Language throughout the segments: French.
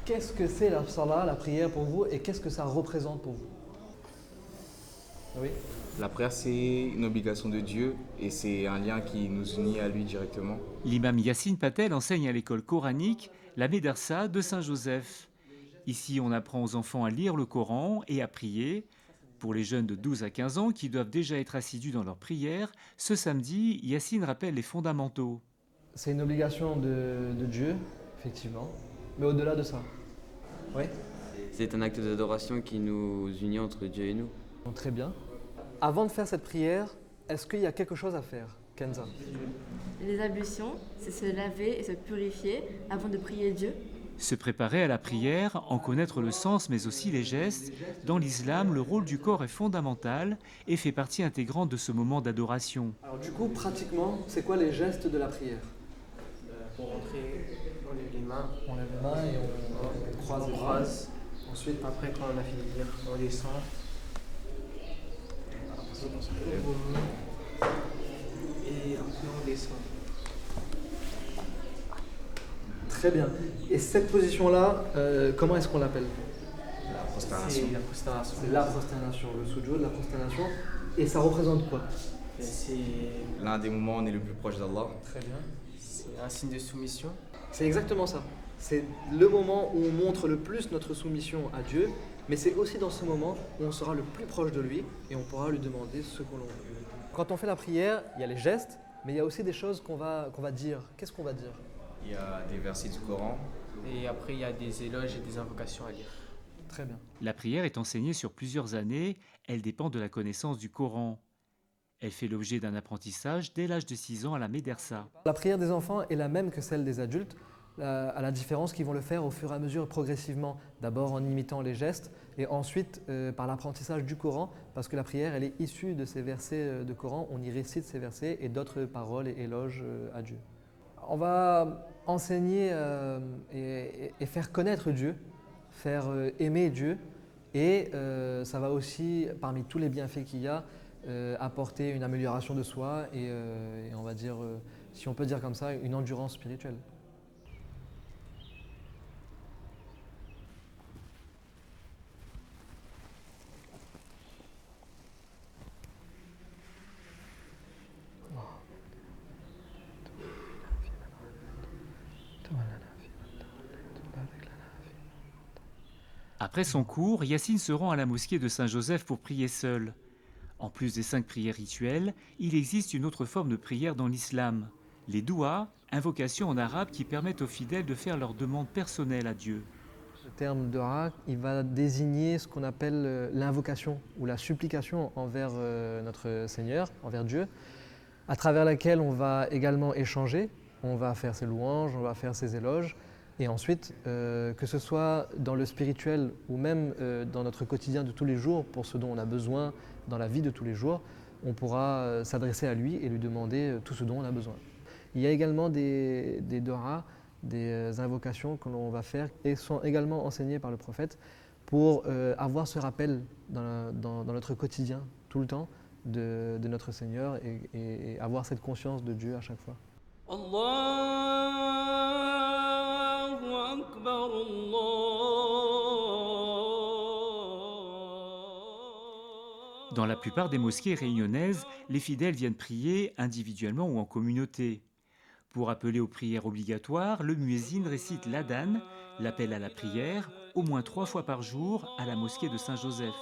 Qu'est-ce que c'est la salat, la prière pour vous, et qu'est-ce que ça représente pour vous? Oui. La prière, c'est une obligation de Dieu et c'est un lien qui nous unit à lui directement. L'imam Yassine Patel enseigne à l'école coranique, la Médersa de Saint-Joseph. Ici, on apprend aux enfants à lire le Coran et à prier. Pour les jeunes de 12 à 15 ans qui doivent déjà être assidus dans leur prière, ce samedi, Yassine rappelle les fondamentaux. C'est une obligation de Dieu, effectivement, mais au-delà de ça. Oui. C'est un acte d'adoration qui nous unit entre Dieu et nous. Donc, très bien. Avant de faire cette prière, est-ce qu'il y a quelque chose à faire, Kenza? Les ablutions, c'est se laver et se purifier avant de prier Dieu. Se préparer à la prière, en connaître le sens mais aussi les gestes. Dans l'islam, le rôle du corps est fondamental et fait partie intégrante de ce moment d'adoration. Alors du coup, pratiquement, c'est quoi les gestes de la prière? Pour rentrer, on lève les mains, On lève les mains et on croise les bras. Ensuite, après quand on a fini de lire, on descend, on lève au mur et après on descend. très bien. Et cette position-là, comment est-ce qu'on l'appelle? La prosternation. C'est la prosternation. C'est la prosternation, le sujoud, la prosternation. Et ça représente quoi? C'est L'un des moments où on est le plus proche d'Allah. Très bien. un signe de soumission. C'est exactement ça. C'est le moment où on montre le plus notre soumission à Dieu, mais c'est aussi dans ce moment où on sera le plus proche de lui et on pourra lui demander ce que l'on veut. Quand on fait la prière, il y a les gestes, mais il y a aussi des choses qu'on va dire. Qu'est-ce qu'on va dire? Il y a des versets du Coran. Et après, il y a des éloges et des invocations à lire. Très bien. La prière est enseignée sur plusieurs années, elle dépend de la connaissance du Coran. Elle fait l'objet d'un apprentissage dès l'âge de 6 ans à la Médersa. La prière des enfants est la même que celle des adultes, à la différence qu'ils vont le faire au fur et à mesure progressivement, d'abord en imitant les gestes et ensuite par l'apprentissage du Coran, parce que la prière elle est issue de ces versets de Coran, on y récite ces versets et d'autres paroles et éloges à Dieu. On va enseigner et faire connaître Dieu, faire aimer Dieu et ça va aussi, parmi tous les bienfaits qu'il y a, apporter une amélioration de soi et on va dire, si on peut dire comme ça, une endurance spirituelle. Après son cours, Yassine se rend à la mosquée de Saint-Joseph pour prier seul. En plus des 5 prières rituelles, il existe une autre forme de prière dans l'islam, les douas, invocations en arabe qui permettent aux fidèles de faire leurs demandes personnelles à Dieu. Le terme dua, il va désigner ce qu'on appelle l'invocation ou la supplication envers notre Seigneur, envers Dieu, à travers laquelle on va également échanger, on va faire ses louanges, on va faire ses éloges, et ensuite, que ce soit dans le spirituel ou même dans notre quotidien de tous les jours, pour ce dont on a besoin dans la vie de tous les jours, on pourra s'adresser à lui et lui demander tout ce dont on a besoin. Il y a également des du'as, des invocations que l'on va faire et sont également enseignées par le prophète pour avoir ce rappel dans notre quotidien, tout le temps, de notre Seigneur et avoir cette conscience de Dieu à chaque fois. Allahu Akbar, Dans la plupart des mosquées réunionnaises, les fidèles viennent prier individuellement ou en communauté. Pour appeler aux prières obligatoires, le muezzin récite l'adhan, l'appel à la prière, au moins 3 fois par jour à la mosquée de Saint-Joseph.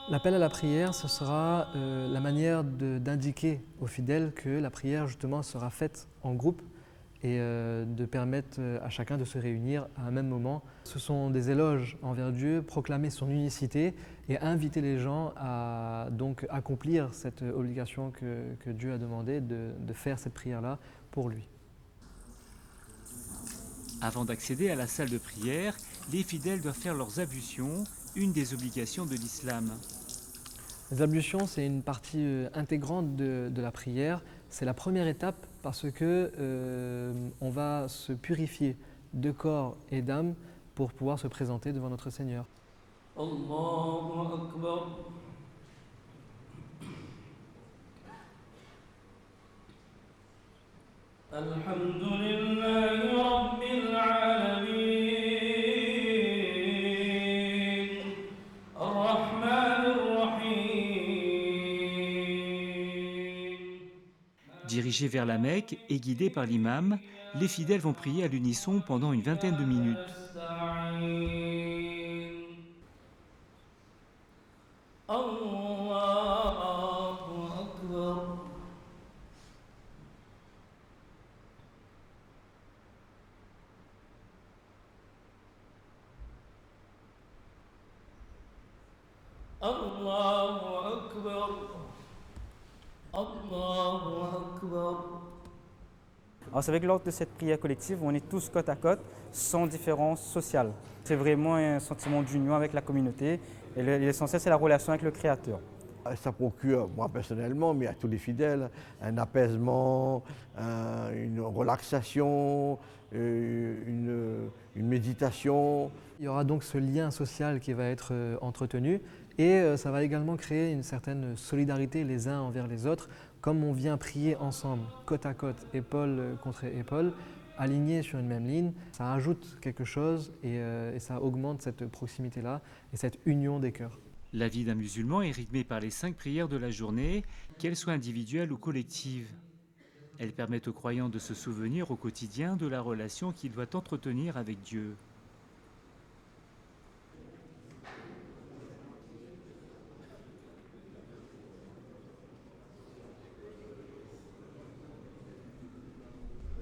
L'appel à la prière, ce sera la manière d'indiquer aux fidèles que la prière justement sera faite en groupe et de permettre à chacun de se réunir à un même moment. Ce sont des éloges envers Dieu, proclamer son unicité et inviter les gens à donc accomplir cette obligation que Dieu a demandé de faire cette prière-là pour lui. Avant d'accéder à la salle de prière, les fidèles doivent faire leurs ablutions, une des obligations de l'islam. Les ablutions, c'est une partie intégrante de la prière. C'est la première étape parce que on va se purifier de corps et d'âme pour pouvoir se présenter devant notre Seigneur. Allahu Akbar. Alhamdulillahi Rabbil Alamin. Dirigés vers la Mecque et guidés par l'imam, les fidèles vont prier à l'unisson pendant une vingtaine de minutes. Allahu Akbar. Allahu Akbar. Alors c'est vrai que lors de cette prière collective, on est tous côte à côte, sans différence sociale. C'est vraiment un sentiment d'union avec la communauté et l'essentiel c'est la relation avec le Créateur. Ça procure, moi personnellement, mais à tous les fidèles, un apaisement, une relaxation, une méditation. Il y aura donc ce lien social qui va être entretenu et ça va également créer une certaine solidarité les uns envers les autres. Comme on vient prier ensemble, côte à côte, épaule contre épaule, alignés sur une même ligne, ça ajoute quelque chose et ça augmente cette proximité-là et cette union des cœurs. La vie d'un musulman est rythmée par les 5 prières de la journée, qu'elles soient individuelles ou collectives. Elles permettent aux croyants de se souvenir au quotidien de la relation qu'il doit entretenir avec Dieu.